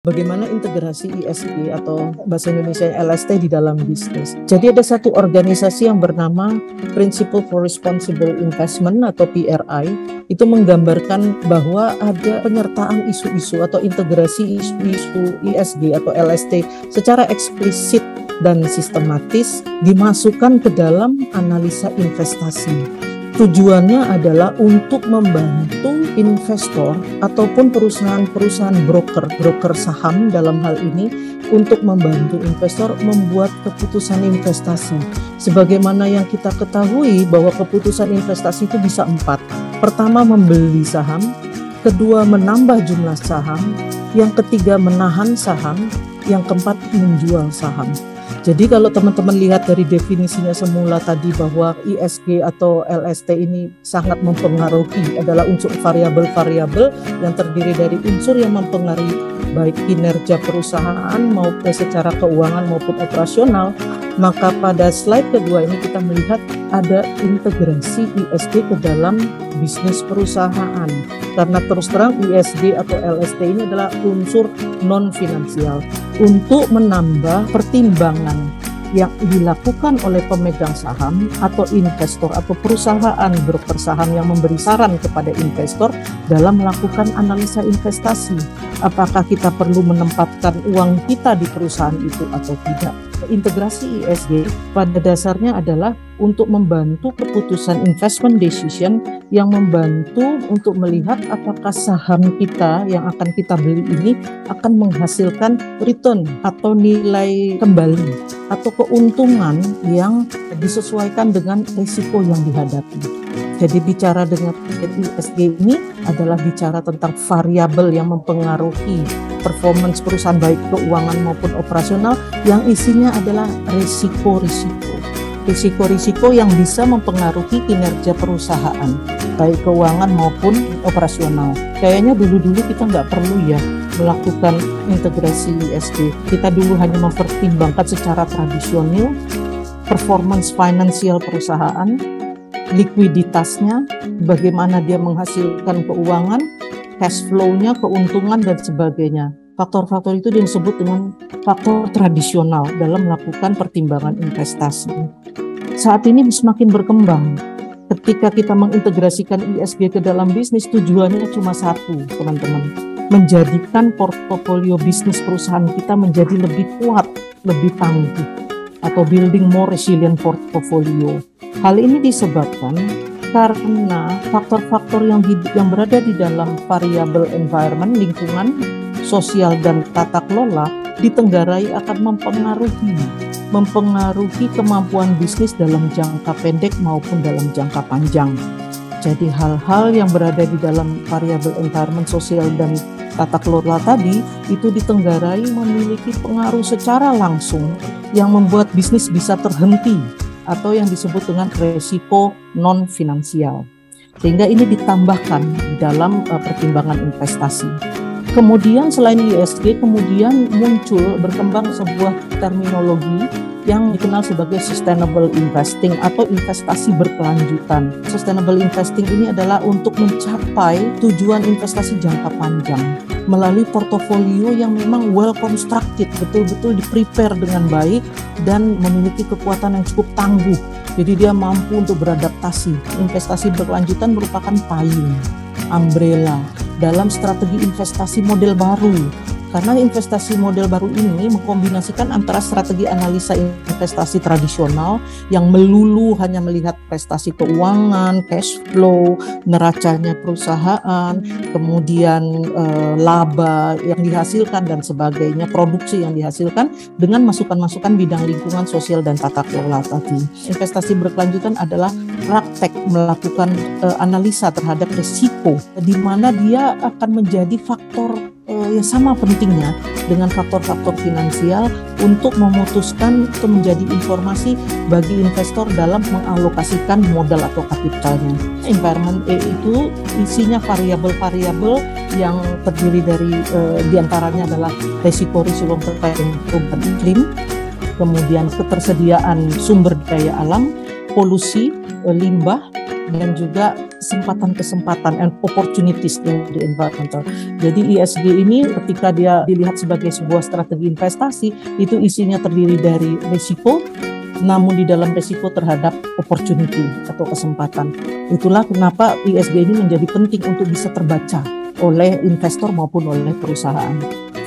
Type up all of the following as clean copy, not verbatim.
Bagaimana integrasi ISG atau bahasa Indonesia LST di dalam bisnis. Jadi ada satu organisasi yang bernama Principle for Responsible Investment atau PRI, itu menggambarkan bahwa ada penyertaan isu-isu atau integrasi isu-isu ISG atau LST secara eksplisit dan sistematis dimasukkan ke dalam analisa investasi. Tujuannya adalah untuk membantu investor ataupun perusahaan-perusahaan broker saham dalam hal ini untuk membantu investor membuat keputusan investasi. Sebagaimana yang kita ketahui bahwa keputusan investasi itu bisa 4. Pertama, membeli saham. Kedua, menambah jumlah saham. Yang ketiga, menahan saham. Yang keempat, menjual saham. Jadi kalau teman-teman lihat dari definisinya semula tadi bahwa ISG atau LST ini sangat mempengaruhi adalah unsur variabel-variabel yang terdiri dari unsur yang mempengaruhi baik kinerja perusahaan maupun secara keuangan maupun operasional, maka pada slide kedua ini kita melihat ada integrasi ISG ke dalam bisnis perusahaan. Karena terus terang ISG atau LST ini adalah unsur non-finansial untuk menambah pertimbangan yang dilakukan oleh pemegang saham atau investor atau perusahaan broker saham yang memberi saran kepada investor dalam melakukan analisa investasi. Apakah kita perlu menempatkan uang kita di perusahaan itu atau tidak? Integrasi ISG pada dasarnya adalah untuk membantu keputusan investment decision yang membantu untuk melihat apakah saham kita yang akan kita beli ini akan menghasilkan return atau nilai kembali atau keuntungan yang disesuaikan dengan risiko yang dihadapi. Jadi bicara dengan ISG ini adalah bicara tentang variabel yang mempengaruhi performance perusahaan baik keuangan maupun operasional yang isinya adalah risiko-risiko yang bisa mempengaruhi kinerja perusahaan baik keuangan maupun operasional. Kayaknya dulu-dulu kita nggak perlu ya melakukan integrasi ISG. Kita dulu hanya mempertimbangkan secara tradisional performance finansial perusahaan, likuiditasnya, bagaimana dia menghasilkan keuangan, cash flow-nya, keuntungan, dan sebagainya. Faktor-faktor itu disebut dengan faktor tradisional dalam melakukan pertimbangan investasi. Saat ini semakin berkembang. Ketika kita mengintegrasikan ISG ke dalam bisnis, tujuannya cuma satu, teman-teman. Menjadikan portofolio bisnis perusahaan kita menjadi lebih kuat, lebih tangguh, atau building more resilient portfolio. Hal ini disebabkan karena faktor-faktor yang berada di dalam variabel environment, lingkungan, sosial, dan tata kelola ditenggarai akan mempengaruhi kemampuan bisnis dalam jangka pendek maupun dalam jangka panjang. Jadi hal-hal yang berada di dalam variabel environment, sosial, dan tata kelola tadi itu ditenggarai memiliki pengaruh secara langsung yang membuat bisnis bisa terhenti atau yang disebut dengan resiko non-finansial. Sehingga ini ditambahkan di dalam pertimbangan investasi. Kemudian selain ISG, kemudian berkembang sebuah terminologi yang dikenal sebagai sustainable investing atau investasi berkelanjutan. Sustainable investing ini adalah untuk mencapai tujuan investasi jangka panjang melalui portofolio yang memang well constructed, betul-betul di-prepare dengan baik dan memiliki kekuatan yang cukup tangguh. Jadi dia mampu untuk beradaptasi. Investasi berkelanjutan merupakan payung, umbrella dalam strategi investasi model baru. Karena investasi model baru ini mengkombinasikan antara strategi analisa investasi tradisional yang melulu hanya melihat prestasi keuangan, cash flow, neracanya perusahaan, kemudian laba yang dihasilkan dan sebagainya, produksi yang dihasilkan dengan masukan-masukan bidang lingkungan, sosial, dan tata kelola tadi. Investasi berkelanjutan adalah praktek melakukan analisa terhadap risiko, di mana dia akan menjadi faktor yang sama pentingnya dengan faktor-faktor finansial untuk memutuskan atau menjadi informasi bagi investor dalam mengalokasikan modal atau kapitalnya. Environment itu isinya variabel-variabel yang terdiri dari diantaranya adalah risiko-risiko terkait dengan perubahan iklim, kemudian ketersediaan sumber daya alam, polusi, limbah, dan juga kesempatan-kesempatan and opportunities dari environmental. Jadi ESG ini ketika dia dilihat sebagai sebuah strategi investasi, itu isinya terdiri dari risiko, namun di dalam risiko terhadap opportunity atau kesempatan. Itulah kenapa ESG ini menjadi penting untuk bisa terbaca oleh investor maupun oleh perusahaan.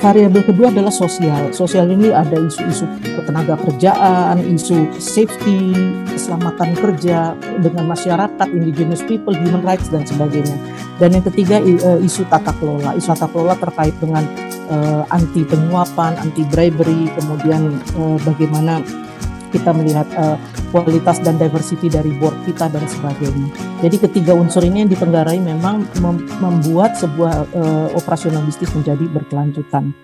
Variabel kedua adalah sosial. Sosial ini ada isu-isu ketenaga kerjaan, isu safety, keselamatan kerja dengan masyarakat, indigenous people, human rights, dan sebagainya. Dan yang ketiga isu tata kelola. Isu tata kelola terkait dengan anti penyuapan, anti bribery, kemudian bagaimana kita melihat kualitas dan diversity dari board kita dan sebagainya. Jadi ketiga unsur ini yang ditenggarai memang membuat sebuah operasional bisnis menjadi berkelanjutan.